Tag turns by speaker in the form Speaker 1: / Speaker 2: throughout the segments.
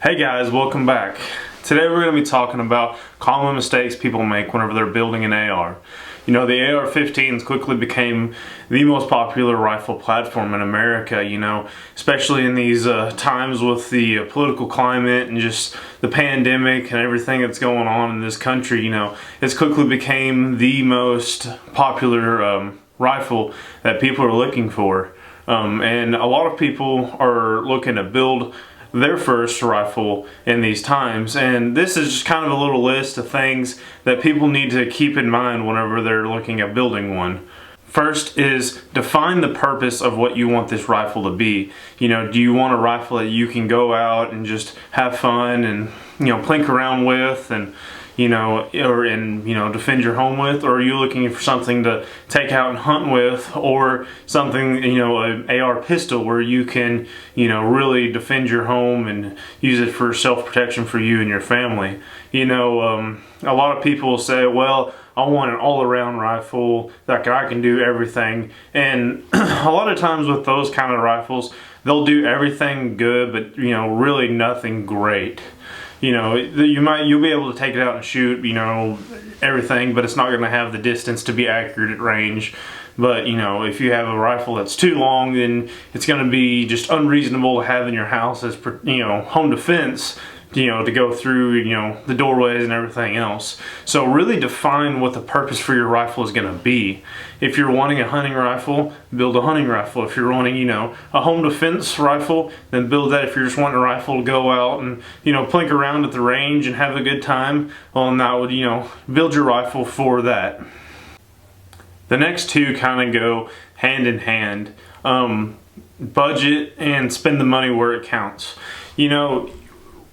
Speaker 1: Hey guys, welcome back. Today we're going to be talking about common mistakes people make whenever they're building an AR. You know, the AR-15s quickly became the most popular rifle platform in America, you know, especially in these times with the political climate and just the pandemic and everything that's going on in this country. You know, it's quickly became the most popular rifle that people are looking for. And a lot of people are looking to build their first rifle in these times, and this is just kind of a little list of things that people need to keep in mind whenever they're looking at building one. First is define the purpose of what you want this rifle to be. You know, do you want a rifle that you can go out and just have fun and, you know, plink around with and, you know, defend your home with, or are you looking for something to take out and hunt with, or something, you know, an AR pistol where you can, you know, really defend your home and use it for self-protection for you and your family. You know, a lot of people say, well, I want an all-around rifle that I can do everything, and a lot of times with those kind of rifles, they'll do everything good, but, you know, really nothing great. You know, you'll be able to take it out and shoot, you know, everything, but it's not going to have the distance to be accurate at range. But, you know, if you have a rifle that's too long, then it's going to be just unreasonable to have in your house as, you know, home defense, you know, to go through, you know, the doorways and everything else. So really define what the purpose for your rifle is going to be. If you're wanting a hunting rifle, build a hunting rifle. If you're wanting, you know, a home defense rifle, then build that. If you're just wanting a rifle to go out and, you know, plink around at the range and have a good time, well, that would, you know, build your rifle for that. The next two kind of go hand in hand. Budget and spend the money where it counts. You know,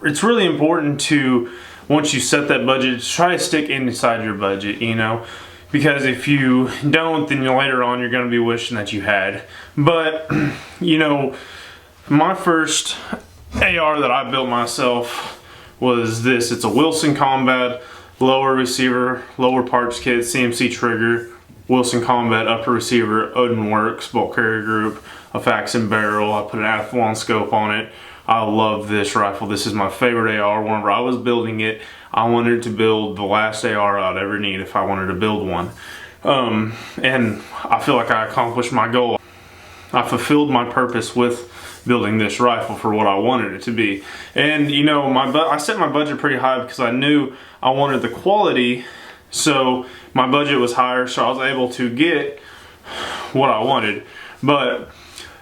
Speaker 1: it's really important to, once you set that budget, try to stick inside your budget, you know, because if you don't, then later on you're going to be wishing that you had. But, you know, my first AR that I built myself was this. It's a Wilson Combat lower receiver, lower parts kit, CMC trigger, Wilson Combat upper receiver, Odin Works, bolt carrier group, a Faxon barrel. I put an Athlon scope on it. I love this rifle. This is my favorite AR. Whenever I was building it, I wanted to build the last AR I'd ever need if I wanted to build one. And I feel like I accomplished my goal. I fulfilled my purpose with building this rifle for what I wanted it to be. And, you know, I set my budget pretty high because I knew I wanted the quality, so my budget was higher, so I was able to get what I wanted. But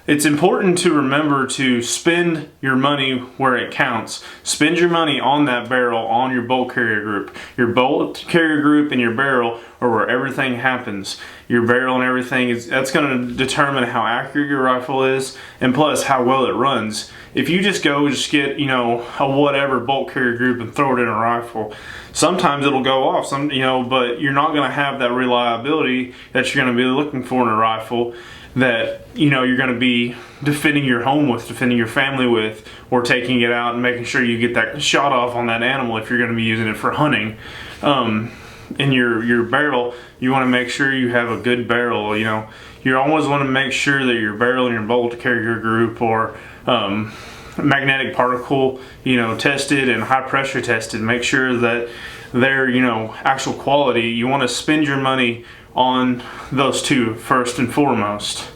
Speaker 1: it's important to remember to spend your money where it counts. Spend your money on that barrel, on your bolt carrier group. Your bolt carrier group and your barrel are where everything happens. Your barrel and everything, that's going to determine how accurate your rifle is, and plus how well it runs. If you just get, you know, a whatever bolt carrier group and throw it in a rifle, sometimes it'll go off, you know, but you're not going to have that reliability that you're going to be looking for in a rifle that, you know, you're going to be defending your home with, defending your family with, or taking it out and making sure you get that shot off on that animal if you're going to be using it for hunting. In your barrel, you want to make sure you have a good barrel. You know, you always want to make sure that your barrel and your bolt carrier group or magnetic particle, you know, tested and high pressure tested. Make sure that they're, you know, actual quality. You want to spend your money on those two first and foremost.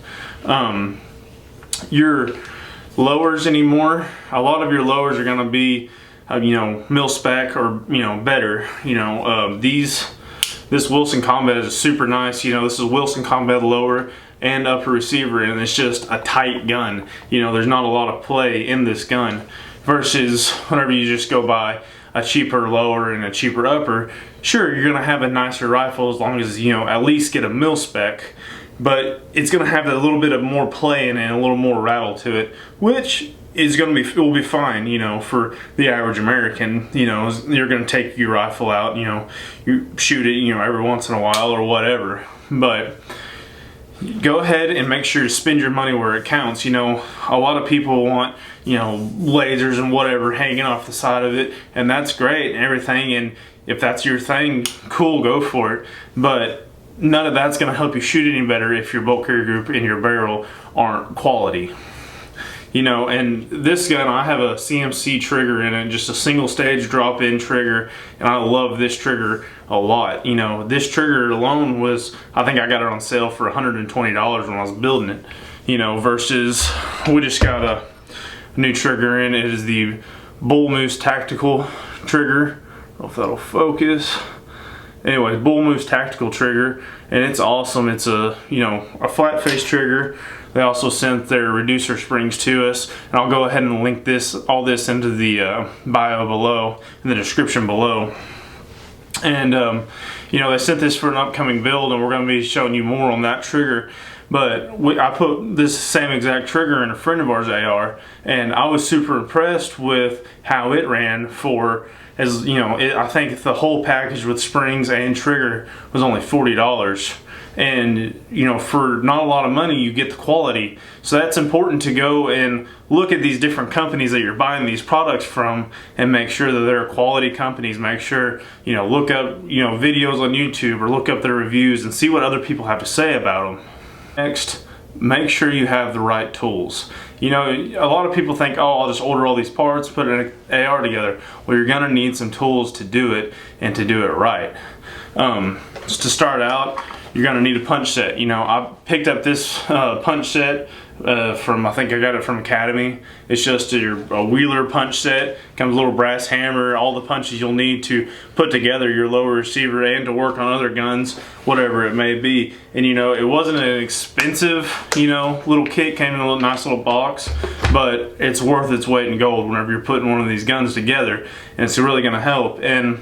Speaker 1: Your lowers anymore, a lot of your lowers are going to be you know, mil spec or, you know, better. You know, this Wilson Combat is super nice. You know, this is Wilson Combat lower and upper receiver, and it's just a tight gun. You know, there's not a lot of play in this gun versus whenever you just go buy a cheaper lower and a cheaper upper. Sure, you're gonna have a nicer rifle as long as, you know, at least get a mil spec, but it's gonna have a little bit of more play in it and a little more rattle to it, which is gonna be, will be fine, you know, for the average American. You know, you're gonna take your rifle out, you know, you shoot it, you know, every once in a while or whatever, but go ahead and make sure to spend your money where it counts. You know, a lot of people want, you know, lasers and whatever hanging off the side of it, and that's great and everything, and if that's your thing, cool, go for it. But none of that's going to help you shoot any better if your bolt carrier group and your barrel aren't quality. You know, and this gun, I have a CMC trigger in it, just a single stage drop-in trigger, and I love this trigger a lot. You know, this trigger alone was, I think I got it on sale for $120 when I was building it, you know, versus we just got a new trigger in. It is the Bull Moose Tactical trigger. I don't know if that'll focus. Anyways, Bull Moose Tactical trigger, and it's awesome. It's a, you know, a flat face trigger. They also sent their reducer springs to us, and I'll go ahead and link all this into the bio below, in the description below. And you know, they sent this for an upcoming build, and we're going to be showing you more on that trigger. But I put this same exact trigger in a friend of ours AR, and I was super impressed with how it ran for, as you know, I think the whole package with springs and trigger was only $40. And you know, for not a lot of money you get the quality. So that's important to go and look at these different companies that you're buying these products from and make sure that they're quality companies. Make sure, you know, look up, you know, videos on YouTube or look up their reviews and see what other people have to say about them. Next, make sure you have the right tools. You know, a lot of people think, oh, I'll just order all these parts, put an AR together. Well, you're gonna need some tools to do it and to do it right. Just to start out, you're gonna need a punch set. You know, I picked up this punch set from, I think I got it from Academy. It's just a Wheeler punch set. Comes with a little brass hammer, all the punches you'll need to put together your lower receiver and to work on other guns, whatever it may be. And you know, it wasn't an expensive, you know, little kit. Came in a nice little box, but it's worth its weight in gold whenever you're putting one of these guns together, and it's really gonna help. And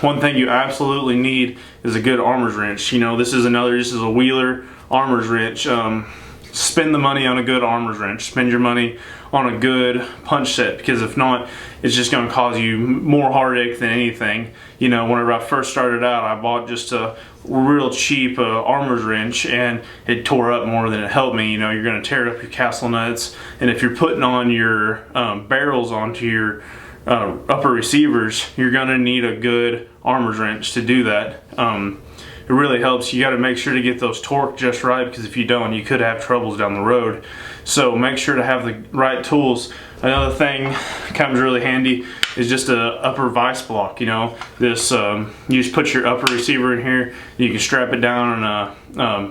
Speaker 1: one thing you absolutely need is a good armor's wrench. You know, this is a Wheeler armor's wrench. Spend the money on a good armor's wrench. Spend your money on a good punch set, because if not, it's just going to cause you more heartache than anything. You know, whenever I first started out, I bought just a real cheap armor's wrench, and it tore up more than it helped me. You know, you're going to tear up your castle nuts, and if you're putting on your barrels onto your upper receivers, you're going to need a good armor's wrench to do that. It really helps. You got to make sure to get those torque just right, because if you don't, you could have troubles down the road. So make sure to have the right tools. Another thing comes really handy is just a upper vise block. You know, this you just put your upper receiver in here, you can strap it down on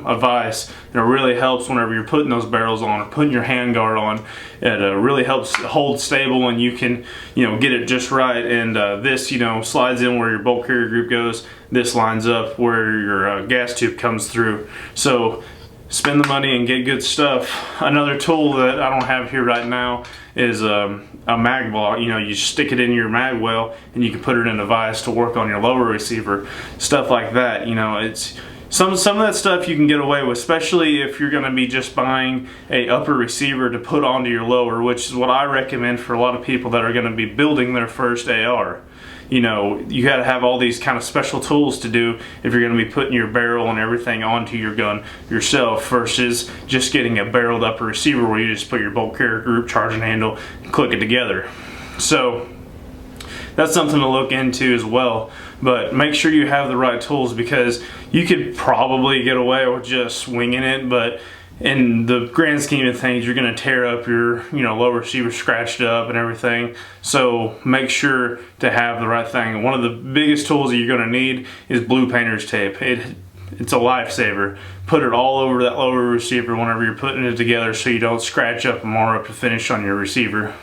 Speaker 1: a vise, and it really helps whenever you're putting those barrels on or putting your handguard on. It really helps hold stable, and you can, you know, get it just right. And this, you know, slides in where your bolt carrier group goes. This lines up where your gas tube comes through. So spend the money and get good stuff. Another tool that I don't have here right now is a mag block. You know, you stick it in your mag well, and you can put it in a vise to work on your lower receiver, stuff like that. You know, it's some of that stuff you can get away with, especially if you're going to be just buying a upper receiver to put onto your lower, which is what I recommend for a lot of people that are going to be building their first AR. You know, you got to have all these kind of special tools to do if you're going to be putting your barrel and everything onto your gun yourself, versus just getting a barreled upper receiver where you just put your bolt carrier group, charging handle, and click it together. So that's something to look into as well. But make sure you have the right tools, because you could probably get away with just swinging it, but in the grand scheme of things, you're going to tear up your, you know, lower receiver, scratched up and everything. So make sure to have the right thing. One of the biggest tools that you're going to need is blue painter's tape. It's a lifesaver. Put it all over that lower receiver whenever you're putting it together, so you don't scratch up and mar up the finish on your receiver.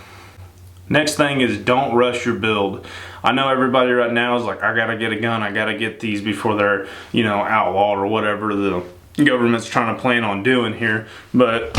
Speaker 1: Next thing is, don't rush your build. I know everybody right now is like, I gotta get a gun, I gotta get these before they're, you know, outlawed or whatever the government's trying to plan on doing here. But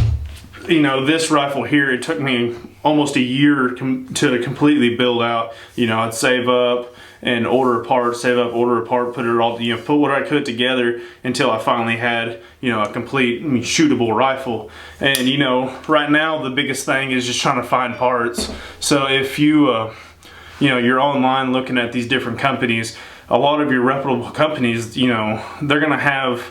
Speaker 1: you know, this rifle here, it took me almost a year to completely build out. You know, I'd save up and order a part, save up, order a part, put it all, you know, put what I could together until I finally had, you know, a complete, shootable rifle. And you know, right now the biggest thing is just trying to find parts. So if you, you know, you're online looking at these different companies, a lot of your reputable companies, you know, they're gonna have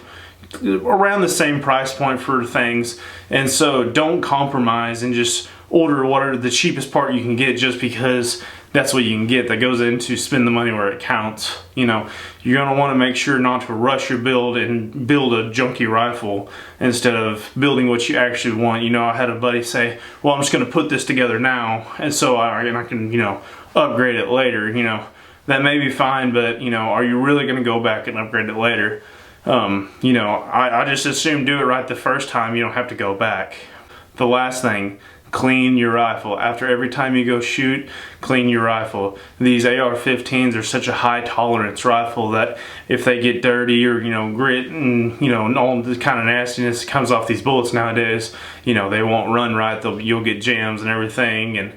Speaker 1: around the same price point for things. And so don't compromise and just order what are the cheapest part you can get just because that's what you can get. That goes into spend the money where it counts. You know, you're gonna want to make sure not to rush your build and build a junky rifle instead of building what you actually want. You know, I had a buddy say, well, I'm just gonna put this together now and so I can, you know, upgrade it later. You know, that may be fine, but you know, are you really gonna go back and upgrade it later? You know, I just assume do it right the first time. You don't have to go back. The last thing, clean your rifle. After every time you go shoot, clean your rifle. These AR-15s are such a high tolerance rifle that if they get dirty or, you know, grit and, you know, all the kind of nastiness that comes off these bullets nowadays, you know, they won't run right. You'll get jams and everything and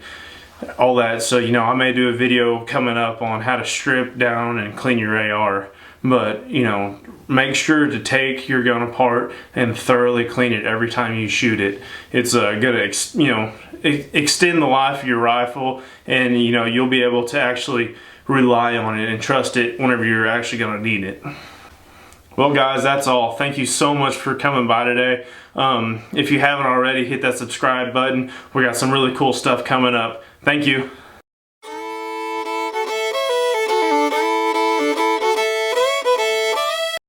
Speaker 1: all that. So, you know, I may do a video coming up on how to strip down and clean your AR. But, you know, make sure to take your gun apart and thoroughly clean it every time you shoot it. It's gonna, you know, extend the life of your rifle, and, you know, you'll be able to actually rely on it and trust it whenever you're actually gonna need it. Well, guys, that's all. Thank you so much for coming by today. If you haven't already, hit that subscribe button. We got some really cool stuff coming up. Thank you.